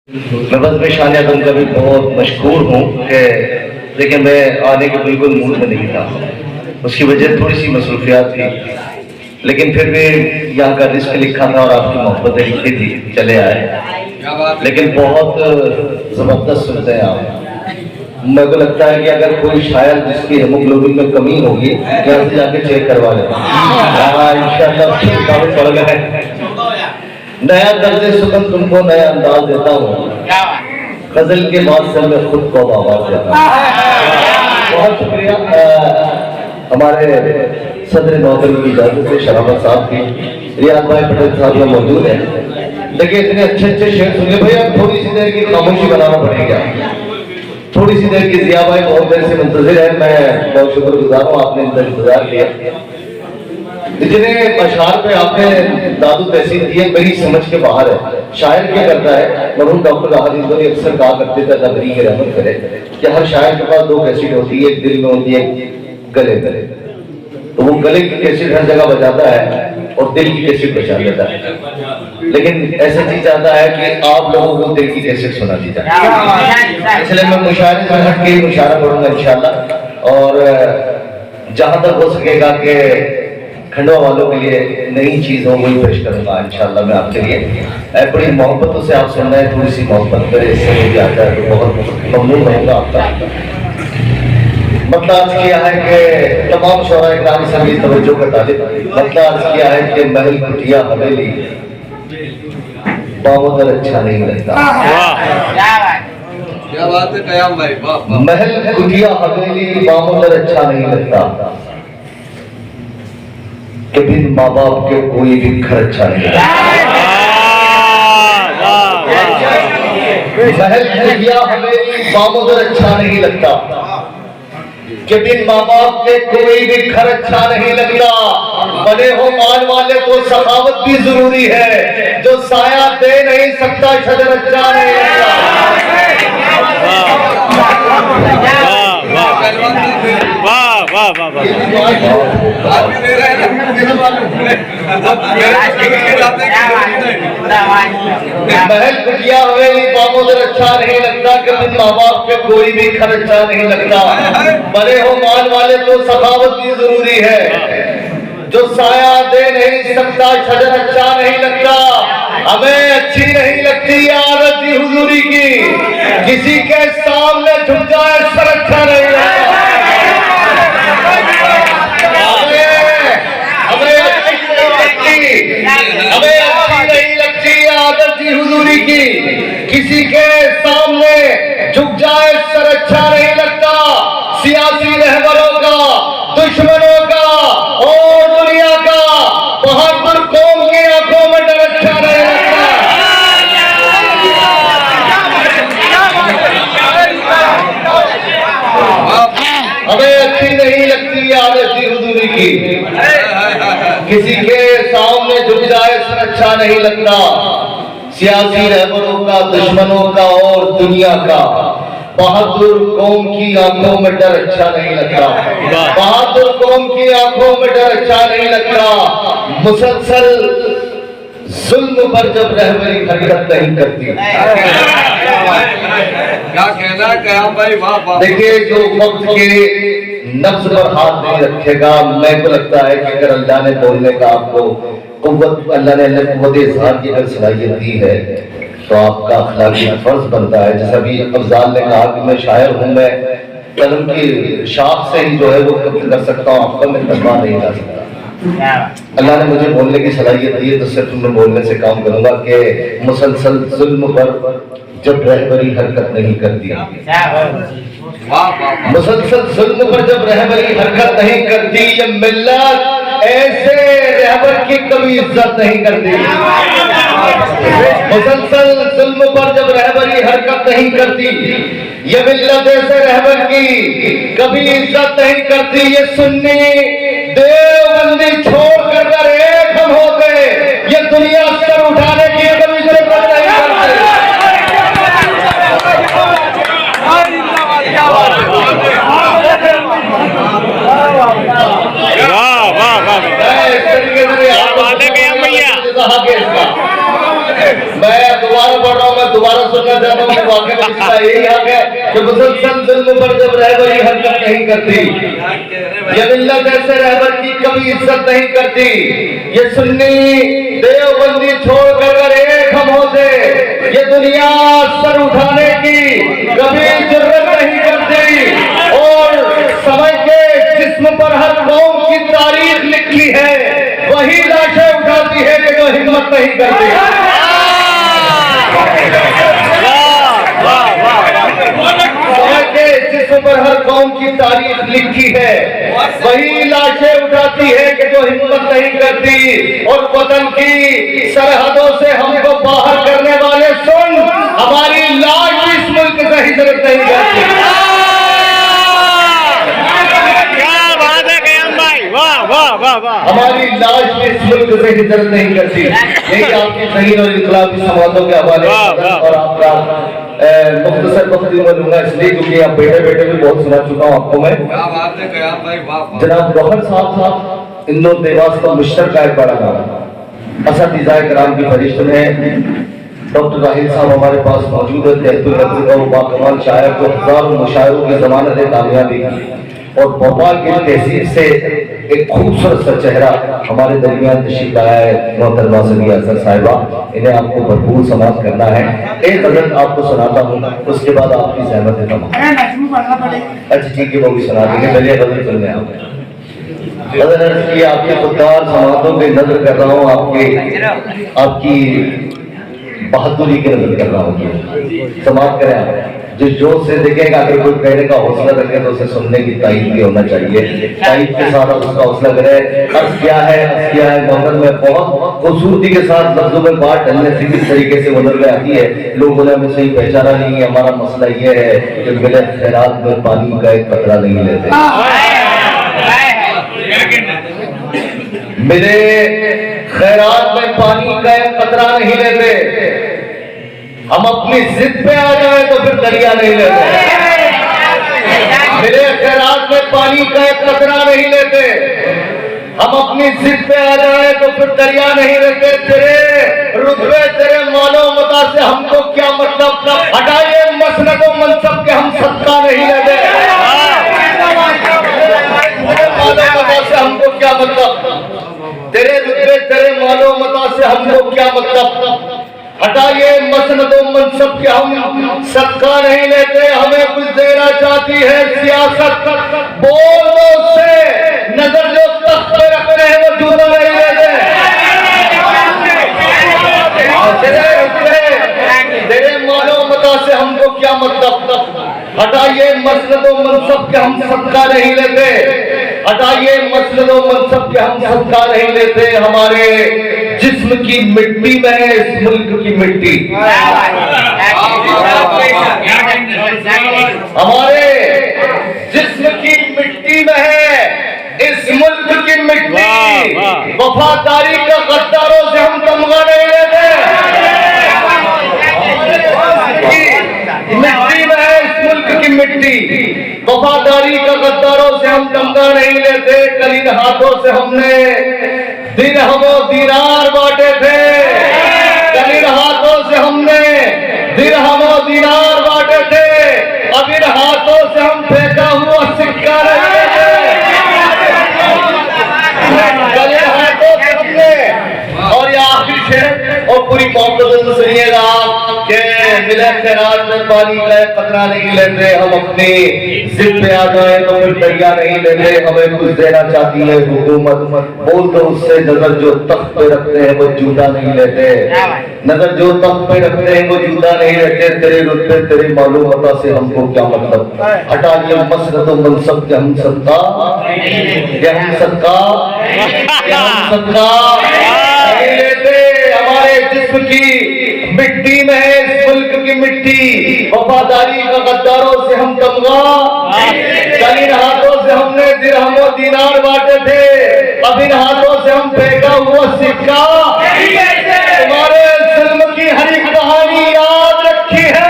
मैं बस में शानिया तुम का भी बहुत मशहूर हूँ कि लेकिन मैं आने के बिल्कुल मूड में नहीं था। उसकी वजह थोड़ी सी मसरूफियात थी, लेकिन फिर भी यहाँ का रिस्क लिखा था और आपकी मोहब्बतें लिखी थी, चले आए। लेकिन बहुत ज़बरदस्त सुनते हैं आप। मेरे को लगता है कि अगर कोई शायर जिसकी हेमोग्लोबिन में कमी होगी यहाँ से जाके चेक करवा लेता। इंशाअल्लाह पड़ गए। नया दर्जे सुकन तुमको नया अंदाज देता हूँ, गजल के बाद से मैं खुद को आवाज देता हूँ। बहुत शुक्रिया हमारे सदर नौकरी की इजाजत से शराफत साहब की, रियाज भाई पटेल साहब में मौजूद है। देखिए इतने अच्छे अच्छे शेर सुनिए भैया, थोड़ी सी देर की खामोशी बनाना पड़ेगा, थोड़ी सी देर की। जिया भाई बहुत देर से मुंतजिर है, मैं बहुत शुक्रगुजार हूँ, आपने इंतजार किया। जितने अशार पे आपने दादू तहसीन दिए मेरी समझ के बाहर है। शायर क्या करता है, मरहूम डॉक्टर राहत इंदौरी अक्सर कहा करते थे, तबरी के रहमत करे, कि हर शायर के पास दो कैसेट होती है, एक दिल में होती है, गले गले। तो वो गले की कैसेट हर जगह बजाता है और दिल की कैसेट बजा देता है, लेकिन ऐसा चीज चाहता है कि आप लोगों को दिल की कैसेट सुना दी जाए। इसलिए मैं मुशायरे से हट के मुशायरा करूंगा इंशाल्लाह, और जहां तक हो सकेगा कि खंडवा वालों के लिए नई चीज हो वही पेश करूंगा इंशाल्लाह मैं आपके लिए। बड़ी मोहब्बतों से आप सुन रहे हैं, थोड़ी सी मोहब्बत करें, इससे मुझे आता है तो बहुत ममनून रहूंगा आपका। मतलब अर्ज किया है कि तमाम शोरा इकराम से भी तवज्जो का तालिब, मतलब अर्ज किया है कि महल कुटिया हवेली बामुदर अच्छा नहीं लगता। क्या बात है कयाम भाई, महल कुटिया हवेली बामुदर अच्छा नहीं लगता, कि बिन माँ बाप के कोई भी घर अच्छा नहीं लगता। महल कुटिया हवेली बामुदर अच्छा नहीं लगता, कि बिन माँ बाप के कोई भी घर अच्छा नहीं लगता। बने हो मान वाले को सखावत भी जरूरी है, जो साया दे नहीं सकता शजर अच्छा नहीं लगता। महल कुटिया हवेली बामुदर अच्छा नहीं लगता, कि बिन माँ बाप के कोई भी घर अच्छा नहीं लगता। बड़े हो मान वाले तो सखावत भी जरूरी है, जो साया दे नहीं सकता शजर अच्छा नहीं लगता। हमें अच्छी नहीं लगती आदत ही हुजूरी की, किसी के सामने झुक जाए सर अच्छा नहीं लगता। हमें अच्छी नहीं लगती आदत ही हुजूरी की, किसी के सामने झुक जाए सर अच्छा नहीं लगता। सियासी रहबरों का, दुश्मनों का और दुनिया का बहादुर कौम की आंखों में डर अच्छा नहीं लगता। हमें अच्छी नहीं लगती आदत ही हुजूरी की, किसी के सामने झुक जाए सर अच्छा नहीं लगता। सियासी रहबरों का, दुश्मनों का और दुनिया का बहादुर कौम की आंखों में डर अच्छा नहीं लगता। बहादुर कौम की आंखों में डर अच्छा नहीं लगता। मुसलसल जुल्म पर जब रहबरी हरकत नहीं करती। क्या कहना कयाम भाई, वाह। देखिए जो वक्त के नफ्स पर हाथ नहीं रखेगा, मेरे को लगता है कि अगर अल्लाह ने बोलने का आपको कुव्वत, अल्लाह ने कुव्वत इज़हार की अगर सलाहियत दी है तो आपका अखलाकी फर्ज बनता है। जैसा भी अफजाल ने कहा कि मैं शायर हूँ, मैं कलम की शाख से ही जो है वो कब्ज़ कर सकता हूँ, आपका मैं तस्मा नहीं ला सकता। अल्लाह ने मुझे बोलने की सलाहियत दी है, तो सिर्फ मैं बोलने से काम करूंगा कि मुसलसल जुल्म पर जब रहबरी हरकत नहीं करती, मुसलसल जुल्म पर जब रहबरी हरकत नहीं करती, ये मिल्लत ऐसे रहबर की कभी इज्जत नहीं करती। मुसलसल जुल्म पर जब रहबरी हरकत नहीं करती, ये मिल्लत ऐसे रहबर की कभी इज्जत नहीं करती। ये सुन्नी देवबंदी छोड़ कर एक हम होते, ये दुनिया सर उठाने की कभी जरूरत नहीं करती। मैं दोबारा पढ़ रहा हूँ, मैं दोबारा सुनना जाता हूँ वाकई में इसका यही हक है कि मुसलसल जुल्म पर जब रहबरी हरकत नहीं करती, ये मिल्लत ऐसे रहबर की कभी इज्जत नहीं करती। ये सुन्नी देवबंदी छोड़कर अगर एक हम होते, ये दुनिया सर उठाने की कभी जरूरत नहीं करती। और समय के जिस्म पर हर कौम की तारीख लिखी है, वही लाशें उठाती है कि जो हिम्मत नहीं करती। समय के जिस्म पर हर कौम की तारीख लिखी है, वही लाशें उठाती है कि जो हिम्मत नहीं करती। और वतन की सरहदों से हमको बाहर करने वाले सुन, हमारी लाश भी इस मुल्क से हिजरत नहीं करती। हमारी लाश भी इस मुल्क से हिजरत नहीं करती। यही आपकी ज़हीन और इनकलाबी समातों के हवाले और आपका मुख्तसर वक्त में लूंगा, इसलिए क्योंकि आप बैठे बैठे भी बहुत सुना चुका हूँ आपको मैं। क्या बात है कयाम भाई, वाह। जनाब गौहर साहब इन दो देवास का मुश्तरका एक बड़ा नाम असतिज़ाए कराम की फरिश्त में डॉक्टर राहिल साहब हमारे पास मौजूद है। तहतुल लफ्ज़ का वो बाकमाल शायर को हज़ारों मुशायरों की ज़मानत कामयाबी और भोपाल की तहसील से एक खूबसूरत सा चेहरा हमारे दरमियान तशरीफ लाया है मोहतरमा सनिया अजहर साहिबा। इन्हें आपको भरपूर समाप्त करना है। एक गज़ल आपको सुनाता हूँ, उसके बाद आपकी सहमत देता हूँ। अच्छा ठीक है, वो भी सुना देंगे। चलिए गज़ल सुन लें आप। गज़ल अर्ज़ की आपके खुददार समातों पे नजर कर रहा हूँ, आपकी बहादुरी की नजर कर रहा हूँ। समाप्त करें आप। जिस जोश से देखेगा, अगर कोई कहने का हौसला रखे तो उसे सुनने की तारीफ भी होना चाहिए। तारीफ के साथ उसका हौसला करे। अर्ज क्या है मोहम्मद में बहुत खूबसूरती के साथ लफ्जों में बात डलने से किस तरीके से उधर में आती है। लोगों ने हमें सही पहचाना नहीं है। हमारा मसला ये है कि मेरे खैरात में पानी का एक कतरा नहीं लेते। मेरे खैरात में पानी का एक कतरा नहीं लेते। हम अपनी जिद पे आ जाए तो फिर दरिया नहीं लेते। मेरे खैरात में पानी का एक कतरा नहीं लेते। हम अपनी जिद पे आ जाए तो फिर दरिया नहीं लेते। तेरे रुतबे तेरे मालो मता से हमको क्या मतलब, हटाइए मसनद व मनसब के हम सदका नहीं लेते। मालो मता से हमको क्या मतलब, तेरे रुतबे तेरे मालो मता से हमको क्या मतलब, हटाइए मसनद व मनसब के हम सदका नहीं लेते। हमें कुछ देना चाहती है सियासत, बोल दो उससे, नजर जो तख्त पे रखते हैं वो जूता नहीं लेते। तेरे मालो मता से हमको क्या मतलब, हटाइए मसनद व मनसब के हम सदका नहीं लेते। हटाइए मसनद व मनसब के हम सदका नहीं लेते। हमारे जिस्म की मिट्टी में है इस मुल्क की मिट्टी। हमारे जिस्म की मिट्टी में है इस मुल्क की मिट्टी। वफादारी का गद्दारों से हम तमगा नहीं लेते। मिट्टी में है इस मुल्क की मिट्टी। वफादारी का गद्दारों से हम तमगा नहीं लेते। कल इन हाथों से हमने दिरहम दीनार बांटे थे। कल इन हाथों से हमने दिरहम दीनार बांटे थे। अब इन हाथों से हम फेंका हुआ सिक्का नहीं लेते। कल इन हाथों से हमने, और ये आखिरी शेर और पूरी मोहब्बत से सुनिएगा कि मिले खैरात में पानी का कतरा नहीं लेते। हम अपनी जिद पे आ जाए तो फिर दरिया नहीं लेते। हमें कुछ देना चाहती है हुकूमत, बोल दो उससे, नजर जो तख्त पे रखते हैं वो जूता नहीं लेते। नजर जो तख्त पे रखते हैं वो जूता नहीं लेते। तेरे रुतबे तेरे मालूमता से हमको क्या मतलब, हटाइए मसनद व मनसब के हम सदका, हम सदका नहीं लेते। हमारे जिस्म की मिट्टी में है इस मुल्क की मिट्टी। वफादारी का गद्दारों से हम तमगा, कल इन हाथों से हमने दिरहम व दीनार बांटे थे। अब इन हाथों से हम फेंका हुआ सिक्का। तुम्हारे जुल्म की हर एक कहानी याद रखी है।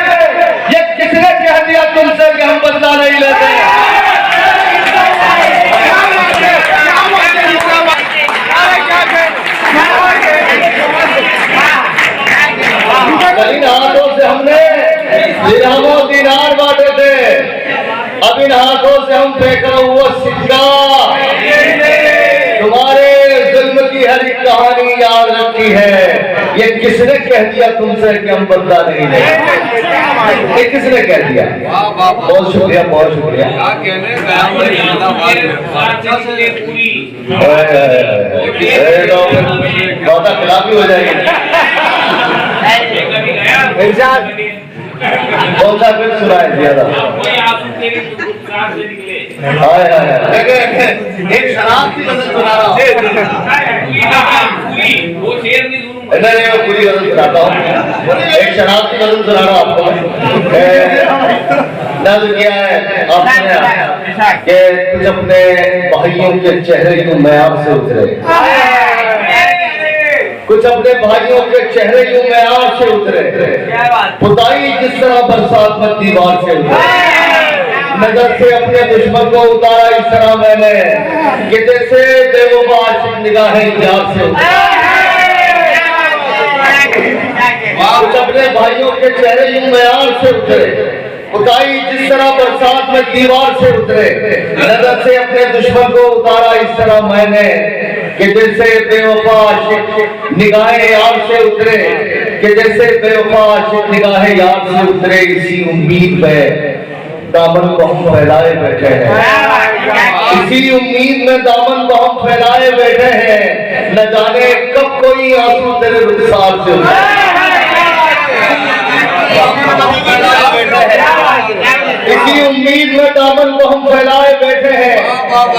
ये किसने कह दिया तुमसे कि हम बदला नहीं लेते। इन हाथों से हमने दिरहमों दीनार बांटे थे, अब इन हाथों से हम फेंक रहा हुआ सिक्का तुम्हारे जुल्म की हर एक कहानी याद रखती है। ये किसने कह दिया तुमसे कि हम बदला नहीं लेंगे? ये किसने कह दिया? बहुत शुक्रिया, बहुत शुक्रिया। क्या कहने गया भाई, ज्यादा बात खिलाफी हो जाएगी। कौन सा फिर सुनाए ज्यादा? एक शराब की गजल सुना रहा हूँ, नहीं मैं पूरी गजल सुनाता हूँ। एक शराब की गजल सुना रहा हूँ आपको। नज़्म किया है आपने कि कुछ अपने भाइयों के चेहरे यूं मैयार से उतरे, कुछ अपने भाइयों के चेहरे यूं मैयार से उतरे, खुदाई जिस तरह बरसात में दीवार से उतरे, नजर से अपने दुश्मन को उतारा इस तरह मैंने कि जैसे बेवफा आशिक निगाहें यार से उतरे। कुछ अपने भाइयों के चेहरे यूं मैयार से उतरे, खुदाई जिस तरह बरसात में दीवार से उतरे, नजर से अपने दुश्मन को उतारा इस तरह मैंने कि जैसे बेवफा आशिक निगाहें यार से उतरे, कि जैसे बेवफा आशिक निगाहें यार से उतरे। इसी उम्मीद में दामन को हम फैलाए बैठे हैं, इसी उम्मीद में दामन को हम फैलाए बैठे हैं, न जाने कब कोई आंसू तेरे रुखसार से उतरे। इसी उम्मीद में दामन को हम फैलाए बैठे हैं,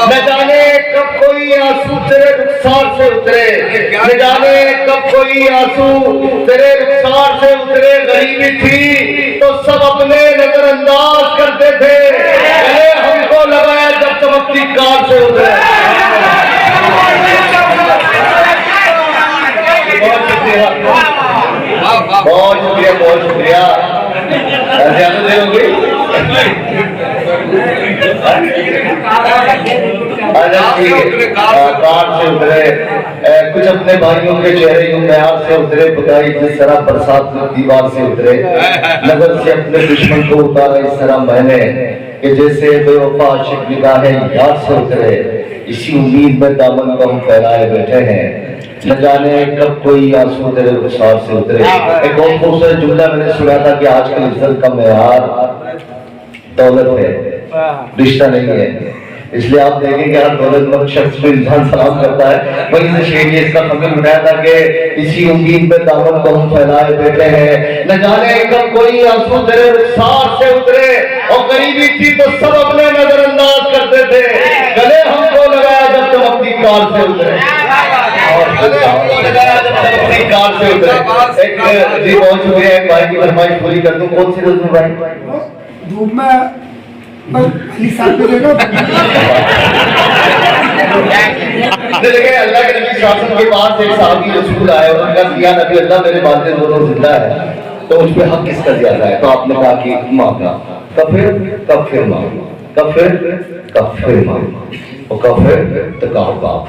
न जाने कब कोई आंसू तेरे रुखसार से उतरे, न जाने कब कोई आंसू तेरे रुखसार से उतरे। गरीबी थी तो सब अपने नजरअंदाज करते थे, गले हमको लगाया जब चमकती कार से उतरे। बहुत शुक्रिया, बहुत शुक्रिया, बहुत शुक्रिया। ज्यादा देर हो गई? कार से उतरे, कुछ अपने भाइयों के चेहरे यूं मैयार से उतरे, खुदाई जिस तरह बरसात में दीवार से उतरे, नजर से अपने दुश्मन को उतारा इस तरह मैंने कि जैसे बेवफा आशिक निगाहें यार से उतरे। इसी उम्मीद में दामन को हम फैलाए बैठे हैं, न जाने कब कोई आंसू तेरे रुखसार से उतरे। एक बहुत खूबसूरत जुमला मैंने सुना था कि आजकल इज्जत का मेयार दौलत है, रिश्ता नहीं है। इसलिए आप देखेंगे हर दौलतमंद शख्स को इंसान सलाम करता है। वहीं से शेर ने इसका फकीर उठाया था कि इसी उम्मीद में दामन को हम फैलाए बैठे हैं, न जाने कब कोई आंसू तेरे रुखसार से उतरे। और गरीबी थी तो सब अपने नजरअंदाज करते थे, गले हमको लगाया जब चमकती कार से उतरे, और गले हमको लगाया जब चमकती कार से उतरे। एक जी बहुत शुक्रिया, एक भाई की फरमाइश पूरी कर दूं। कौन सी नज़्म भाई? धूप में देखिए अल्लाह के नबी शासन के पास एक साहबी रसूल आए और उनका दिया नबी अल्लाह मेरे वालिद दोनों जिंदा है, तो उस पे हक किसका ज्यादा है? तो आपने कहा कि माँ का। कब फिर माँ, कब फिर माँ, और कब फिर तो कहा बाप।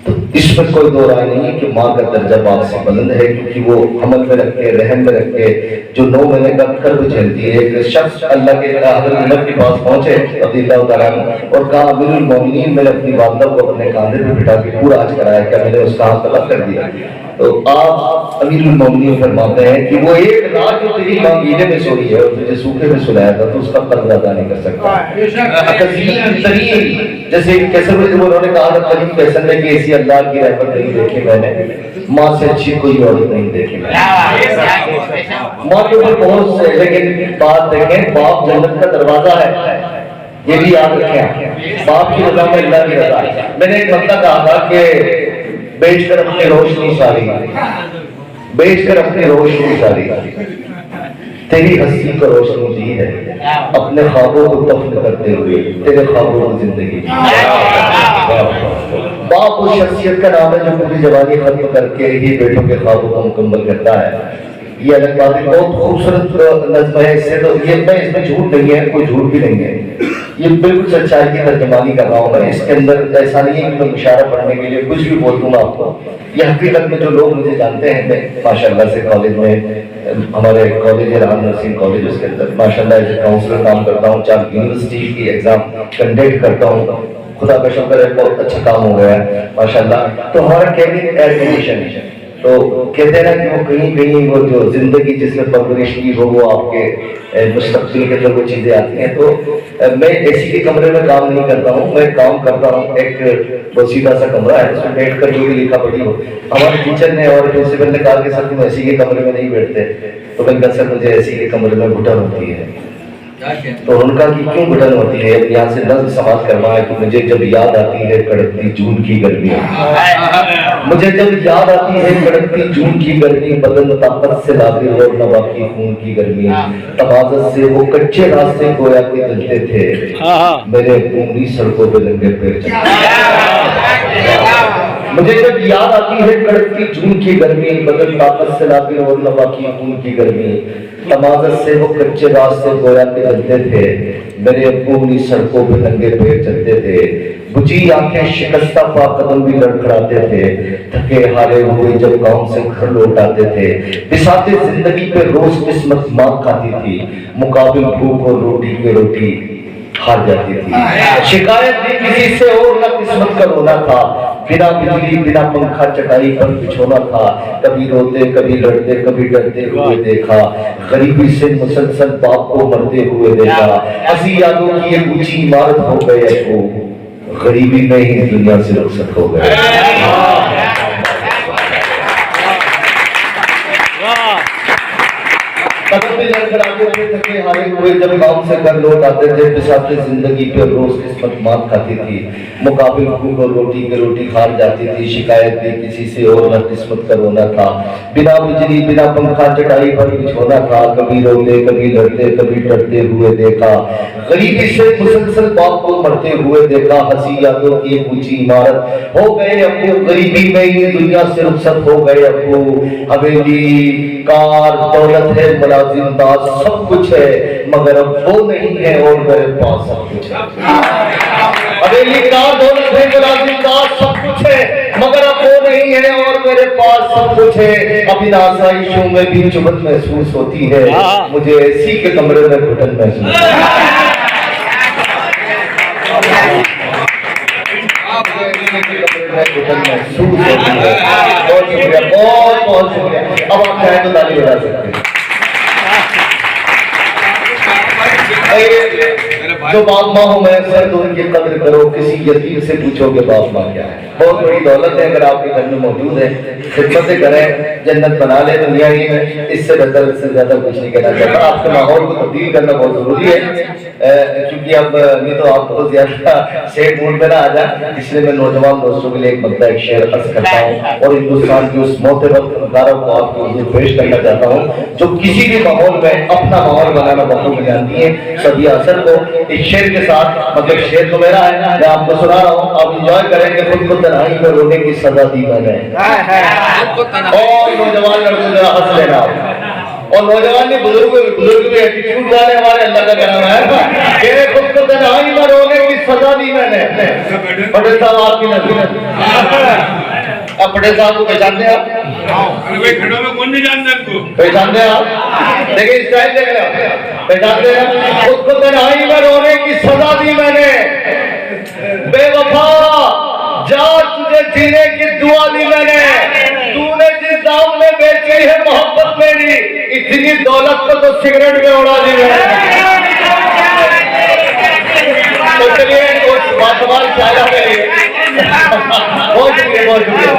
तो इसमें कोई दो राय नहीं है कि माँ का दर्जा बाप से बुलंद है, क्योंकि वो हमल में रख के, रहम में रख के जो 9 महीने का कर्ब झेलती है। एक शख्स अल्लाह के हज़रत उमर के पास पहुंचे रज़ियल्लाहु तआला अन्हु और कहा अमीरुल मोमिनीन, मैंने अपनी वालिदा को अपने कंधे पे बिठा के पूरा आज कराया, क्या मैंने उसका हाथ तलब कर दिया? तो आप अमीरुल मोमिनीन फरमाते हैं कि वो एक रात जो तेरी माँ गीले में सोई है और तुझे सूखे में सुलाया था, तो उसका कर्ज अदा नहीं कर सकता। जैसे कैसे उन्होंने कहा था करीम कैसन ने कि ऐसी अल्लाह की रहमत नहीं देखी मैंने, माँ से अच्छी कोई औरत नहीं देखी मैंने। माँ के ऊपर बहुत से, लेकिन बात देखें, बाप जन्नत का दरवाजा है, ये भी याद रखें। बाप की रजा में अल्लाह की रजा है। मैंने एक बंदा कहा था कि बेचकर अपनी रोशनी सारी, बेचकर अपनी रोशनी सारी, तेरी हंसी को रोशनी दी है, अपने ख्वाबों को दफन करते हुए तेरे ख्वाबों की जिंदगी। बाप उस शख्सियत का नाम है जो पूरी जवानी खत्म करके ही बेटों के ख्वाबों को मुकम्मल करता है। ये अलग बात है, बहुत खूबसूरत नज़्म है। इससे तो ये इसमें झूठ नहीं है, कोई झूठ भी नहीं है। ये बिल्कुल सच्चाई की तर्जमानी कर रहा हूँ मैं। इसके अंदर ऐसा नहीं है कि मैं मुशायरा पढ़ने के लिए कुछ भी बोल दूंगा आपको। ये हकीकत में जो लोग मुझे जानते हैं, माशाल्लाह से कॉलेज में, हमारे कॉलेज है राम नरसिंह कॉलेज, उसके अंदर माशाल्लाह एज ए काउंसलर काम करता हूँ, 4 यूनिवर्सिटी की एग्जाम कंडक्ट करता हूँ। खुदा का शुक्र है, बहुत अच्छा काम हो गया है माशाल्लाह। तो हमारा कैबिनेट एयर कंडीशन है, तो कहते हैं ना कि वो कहीं कहीं वो जो जिंदगी जिसमें परवरिश की वो आपके मुस्तकबिल के अंदर वो चीजें आती हैं। तो मैं एसी के कमरे में काम नहीं करता हूँ, मैं काम करता हूँ एक वो सीधा सा कमरा है, उसमें बैठ कर जो भी लिखा पढ़ी हो। हमारे टीचर ने और प्रिंसिपल ने कहा कि सर तुम एसी के कमरे में नहीं बैठते, तो मैंने कहा सर मुझे एसी के कमरे में घुटन होती है। तो उनका कि क्यों घुटन होती है, यहाँ से नज्म समाज करवाया कि मुझे जब याद आती है कड़कती जून की गर्मी, मुझे जब याद आती है कड़कती जून की गर्मी, बदन ताकत से लागे और नवा की खून की गर्मी, तमाज़त से वो कच्चे रास्ते गोया के चलते थे, मेरे घूमनी सड़कों पे नंगे पैर चलते। मुझे जब याद आती है कड़कती जून की गर्मी, बदन ताकत से लागे और नवा की खून की गर्मी, तमाज़त से वो कच्चे रास्ते गोया के चलते थे, मेरे अपनी सड़कों पे नंगे पैर चलते थे, बुझी आंखें शिकस्ता पा कदम भी लड़खड़ाते थे, थके हारे हुए जब गांव से घर लौट आते थे, बिसाते जिंदगी पे रोज किस्मत मार खाती थी, मुकाबिल भूख और रोटी के रोटी हार जाती थी। शिकायत भी किसी से और ना किस्मत का रोना था, बिना बिजली बिना पंखा चटाई पर बिछोना था, कभी रोते कभी लड़ते कभी डरते हुए देखा, गरीबी से मुसलसल बाप को मरते हुए देखा, हंसी यादों की एक ऊंची इमारत हो गए वो, गरीबी में ही दुनिया से रुखसत हो गए। कदम भी लड़खड़ाते थे, थके हारे हुए जब गांव से घर लौट आते थे, बिसाते जिंदगी पे रोज किस्मत मार खाती थी, मुकाबिल भूख और रोटी के रोटी हार जाती थी, शिकायत भी किसी से और न किस्मत का रोना था, बिना बिजली बिना पंखा चटाई पर बिछोना था, कभी रोते कभी लड़ते कभी डरते हुए देखा, गरीबी से मुसलसल बाप को मरते हुए देखा, हंसी यादों की एक ऊंची इमारत हो गए अब्बू, गरीबी में ही दुनिया से रुखसत हो गए अब्बू, हवेली कार दौलत है मुलाजिमदार सब कुछ है, मगर अब वो नहीं है और मेरे पास सब कुछ है। हवेली कार दौलत है मुलाजिमदार सब कुछ है, मगर अब वो नहीं है और मेरे पास सब कुछ है। अब इन आसाइशों में भी चुभन महसूस होती है, मुझे एसी के कमरे में घुटन महसूस होती है। बहुत शुक्रिया, बहुत बहुत शुक्रिया। अब आप चाहे तो ताली बजा सकते हैं। जो बाप माँ हो मैं सर तो उनकी कद्र करो, किसी यतीम से पूछो कि बाप माँ क्या है। बहुत बड़ी दौलत है अगर आपके घर में मौजूद है, खिदमत करें, जन्नत बना ले दुनिया ही में, इससे बेहतर इससे ज्यादा कुछ नहीं कहना चाहता। आपके माहौल को तब्दील करना बहुत जरूरी है, क्योंकि अब नहीं तो आप बहुत ज्यादा शेर मूड में ना आ जाए, इसलिए मैं नौजवान दोस्तों के लिए एक मकता एक शेर अर्ज करता हूँ और हिंदुस्तान की उस मोहतरम फनकारों को आपको पेश करना चाहता हूँ जो किसी भी माहौल में अपना माहौल बनाना बहुत जानती है। सभी असर को इस शेर के साथ, मतलब शेर तो मेरा है, मैं आपको सुना रहा हूँ, आप इंजॉय करेंगे। खुद को तन्हाई में रोने की सजा दी मैंने, और नौजवान लड़कों जरा हंस लेना, और नौजवान ने बुजुर्ग भी एटीट्यूड वाले हमारे अल्लाह का करम है कि खुद को तन्हाई में रोने की सजा दी मैंने। पटेल साहब आपकी नसीहत, अब पटेल साहब को पहचानते हैं आप? खड़ों में कौन नहीं जानता इनको? पहचानते हैं आप? देखिए स्टाइल देख रहे हैं, पहचानते हैं? खुद को तन्हाई में रोने की सजा दी मैंने, बेवफा जा तुझे जीने की दुआ दी मैंने, तूने जिस दाम में बेची है मोहब्बत मेरी, इतनी दौलत को तो सिगरेट में उड़ा दी मैंने। तो चलिए बात शायरा करिए। बहुत शुक्रिया, बहुत शुक्रिया।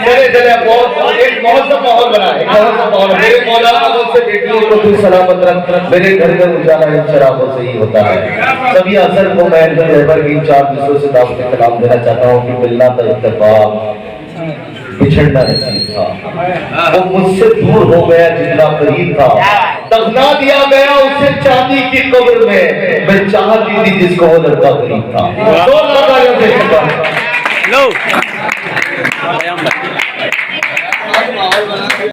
चले चले बहुत एक मौसम माहौल बना, एक मौसम माहौल। मेरे मौलाना मुझसे बेटियों को तू सलामत रख, मेरे घर में उजाला इन शराबों से ही होता है। सभी असर को मैं रहबर की 4 विषयों से दावत कलाम देना चाहता हूँ कि मिलना तो इत्तेफाक, बिछड़ना नसीब था, वो मुझसे दूर हो गया जितना करीब था, दफना दिया गया उसे चांदी की कब्र में, मैं चाहती थी जिसको वो लड़का करीब था। लो